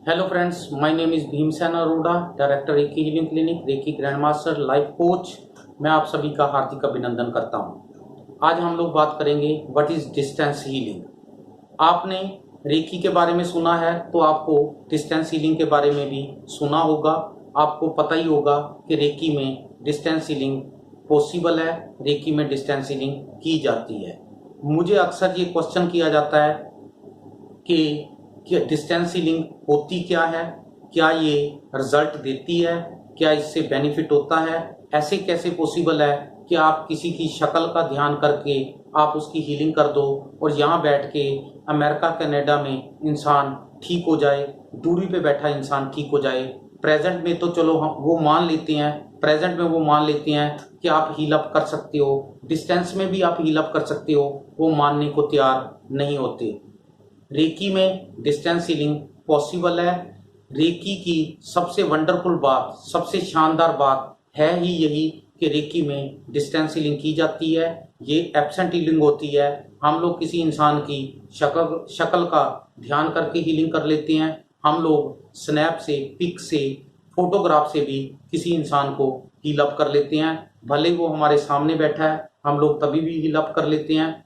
Hello friends, my name is Bhimsen Arora, director recce healing clinic, reiki grand master, life coach. मैं आप सभी का हार्दिक अभिनंदन करता हूं। आज हम लोग बात करेंगे व्हाट इज डिस्टेंस हीलिंग। आपने रेकी के बारे में सुना है तो आपको डिस्टेंस हीलिंग के बारे में भी सुना होगा। आपको पता ही होगा कि रेकी में डिस्टेंस हीलिंग पॉसिबल है, रेकी में डिस्टेंस हीलिंग की जाती है। मुझे अक्सर ये क्वेश्चन किया जाता है कि डिस्टेंस हीलिंग होती क्या है, क्या ये रिजल्ट देती है, क्या इससे बेनिफिट होता है, ऐसे कैसे पॉसिबल है कि आप किसी की शक्ल का ध्यान करके आप उसकी हीलिंग कर दो और यहाँ बैठ के अमेरिका कनाडा में इंसान ठीक हो जाए, दूरी पे बैठा इंसान ठीक हो जाए। प्रेजेंट में तो चलो हम वो मान लेते हैं, प्रेजेंट में वो मान लेते हैं कि आप हील अप कर सकते हो, डिस्टेंस में भी आप हील अप कर सकते हो, वो मानने को तैयार नहीं होते। रेकी में डिस्टेंस हीलिंग पॉसिबल है। रेकी की सबसे वंडरफुल बात, सबसे शानदार बात है ही यही कि रेकी में डिस्टेंस हीलिंग की जाती है। ये एब्सेंट हीलिंग होती है। हम लोग किसी इंसान की शक्ल का ध्यान करके हीलिंग कर लेते हैं। हम लोग स्नैप से, पिक से, फोटोग्राफ से भी किसी इंसान को हील अप कर लेते हैं। भले वो हमारे सामने बैठा है, हम लोग तभी भी हील अप कर लेते हैं।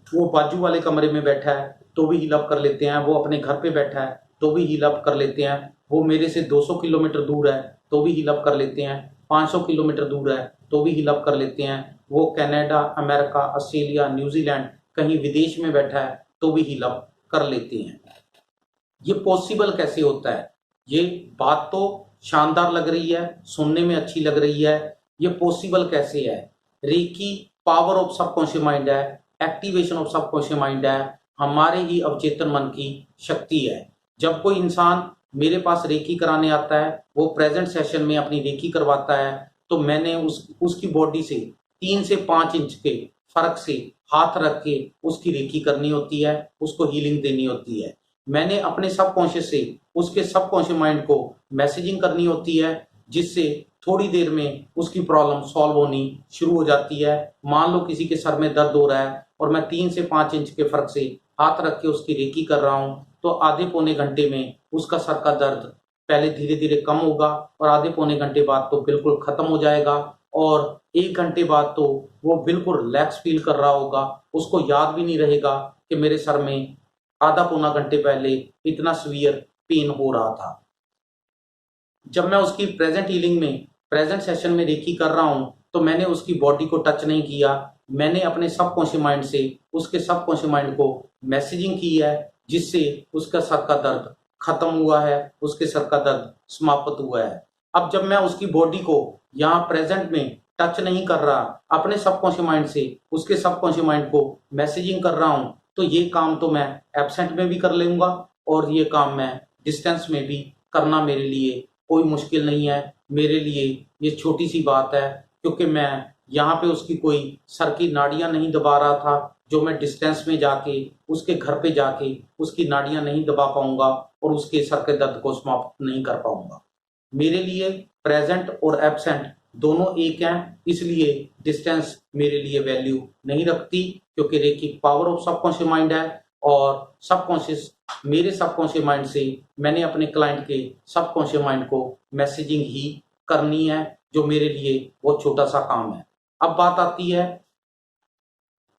वो बाजू वाले कमरे में बैठा है तो भी हील अप कर लेते हैं। वो अपने घर पे बैठा है तो भी हील अप कर लेते हैं। वो मेरे से 200 किलोमीटर दूर है तो भी हील अप कर लेते हैं। 500 किलोमीटर दूर है तो भी हील अप कर लेते हैं। वो कनाडा, अमेरिका, ऑस्ट्रेलिया, न्यूजीलैंड, कहीं विदेश में बैठा है तो भी हील अप कर लेते हैं। ये पॉसिबल कैसे होता है? ये बात तो शानदार लग रही है, सुनने में अच्छी लग रही है। ये पॉसिबल कैसे है? Reiki power of subconscious mind है, एक्टिवेशन ऑफ सबकॉन्शियस माइंड है, हमारे ही अवचेतन मन की शक्ति है। जब कोई इंसान मेरे पास रेकी कराने आता है, वो प्रेजेंट सेशन में अपनी रेकी करवाता है, तो मैंने उसकी बॉडी से 3 से 5 इंच के फर्क से हाथ रख के उसकी रेकी करनी होती है, उसको हीलिंग देनी होती है। मैंने अपने सबकॉन्शियस से उसके सबकॉन्शियस माइंड को मैसेजिंग करनी होती है, जिससे थोड़ी देर में उसकी प्रॉब्लम सॉल्व होनी शुरू हो जाती है। मान लो किसी के सर में दर्द हो रहा है और मैं 3 से 5 इंच के फर्क से हाथ रख के उसकी रेकी कर रहा हूं, तो आधे पौने घंटे में उसका सर का दर्द पहले धीरे धीरे कम होगा और आधे पौने घंटे बाद तो बिल्कुल खत्म हो जाएगा। और 1 घंटे बाद तो वो बिल्कुल रिलैक्स फील कर रहा होगा। उसको याद भी नहीं रहेगा कि मेरे सर में आधा पौना घंटे पहले इतना सीवियर पेन हो रहा था। जब मैं उसकी प्रेजेंट हीलिंग में, प्रेजेंट सेशन में रेकी कर रहा हूं, तो मैंने उसकी बॉडी को टच नहीं किया। मैंने अपने सबकॉन्शियस माइंड से उसके सबकॉन्शियस माइंड को मैसेजिंग की है, जिससे उसका सर का दर्द खत्म हुआ है, उसके सर का दर्द समाप्त हुआ है। अब जब मैं उसकी बॉडी को यहाँ प्रेजेंट में टच नहीं कर रहा, अपने सबकॉन्शियस माइंड से उसके सबकॉन्शियस माइंड को मैसेजिंग कर रहा हूँ, तो ये काम तो मैं एब्सेंट में भी कर लूंगा और ये काम मैं डिस्टेंस में भी करना मेरे लिए कोई मुश्किल नहीं है। मेरे लिए ये छोटी सी बात है, क्योंकि मैं यहाँ पे उसकी कोई सर की नाड़ियां नहीं दबा रहा था, जो मैं डिस्टेंस में जाके उसके घर पे जाके उसकी नाड़ियां नहीं दबा पाऊंगा और उसके सर के दर्द को समाप्त नहीं कर पाऊंगा। मेरे लिए प्रेजेंट और एब्सेंट दोनों एक हैं, इसलिए डिस्टेंस मेरे लिए वैल्यू नहीं रखती, क्योंकि Reiki power of subconscious mind है और सबकॉन्शियस, मेरे सबकॉन्शियस माइंड से मैंने अपने क्लाइंट के सबकॉन्शियस माइंड को मैसेजिंग ही करनी है, जो मेरे लिए बहुत छोटा सा काम है। अब बात आती है,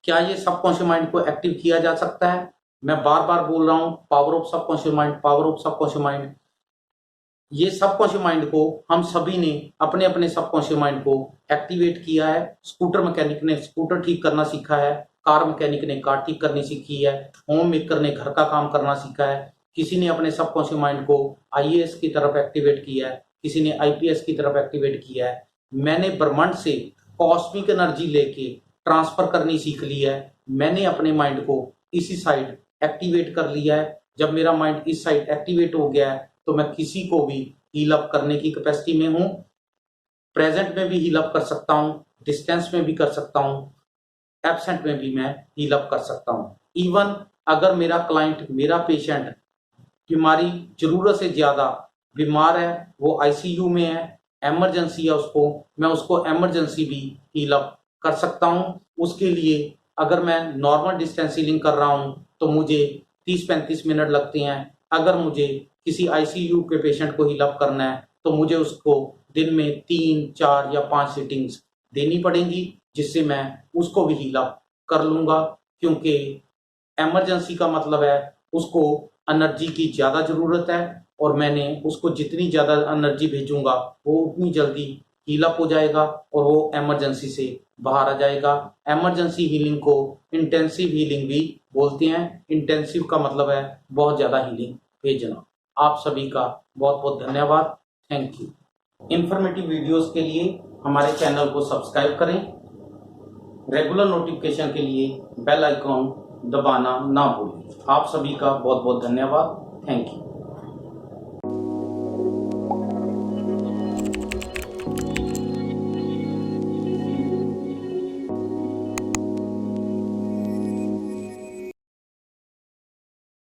क्या ये सबकॉन्शियस माइंड को एक्टिव किया जा सकता है? मैं बार बार बोल रहा हूं, power of subconscious mind, power of subconscious mind. ये सबकॉन्शियस माइंड को हम सभी ने अपने अपने सबकॉन्शियस माइंड को एक्टिवेट किया है। स्कूटर मैकेनिक ने स्कूटर ठीक करना सीखा है, कार मैकेनिक ने कार ठीक करनी सीखी है, होम मेकर ने घर का काम करना सीखा है, किसी ने अपने सबकॉन्शियस माइंड को आईएएस की तरफ एक्टिवेट किया है, किसी ने आईपीएस की तरफ एक्टिवेट किया है। मैंने ब्रह्मांड से कॉस्मिक एनर्जी लेके ट्रांसफर करनी सीख ली है। मैंने अपने माइंड को इसी साइड एक्टिवेट कर लिया है। जब मेरा माइंड इस साइड एक्टिवेट हो गया है, तो मैं किसी को भी हील अप करने की कैपेसिटी में हूं। प्रेजेंट में भी हील अप कर सकता हूं, डिस्टेंस में भी कर सकता हूं, एब्सेंट में भी मैं हील अप कर सकता हूं। इवन अगर मेरा क्लाइंट, मेरा पेशेंट बीमारी जरूरत से ज्यादा बीमार है, वो आईसीयू में है, इमरजेंसी है उसको, मैं उसको इमरजेंसी भी हील अप कर सकता हूं। उसके लिए अगर मैं नॉर्मल डिस्टेंस हीलिंग कर रहा हूं तो मुझे 30-35 मिनट लगते हैं। अगर मुझे किसी आईसीयू के पेशेंट को हील अप करना है तो मुझे उसको दिन में 3, 4 या 5 सिटिंग्स देनी पड़ेंगी, जिससे मैं उसको भी हील अप कर लूँगा। क्योंकि इमरजेंसी का मतलब है उसको एनर्जी की ज़्यादा ज़रूरत है और मैंने उसको जितनी ज़्यादा एनर्जी भेजूंगा वो उतनी जल्दी हील अप हो जाएगा और वो इमरजेंसी से बाहर आ जाएगा। इमरजेंसी हीलिंग को इंटेंसिव हीलिंग भी बोलते हैं। इंटेंसिव का मतलब है बहुत ज़्यादा हीलिंग भेजना। आप सभी का बहुत बहुत धन्यवाद। Thank you. इंफॉर्मेटिव वीडियोस के लिए हमारे चैनल को सब्सक्राइब करें। रेगुलर नोटिफिकेशन के लिए बेल आइकॉन दबाना ना भूलें। आप सभी का बहुत बहुत धन्यवाद। Thank you.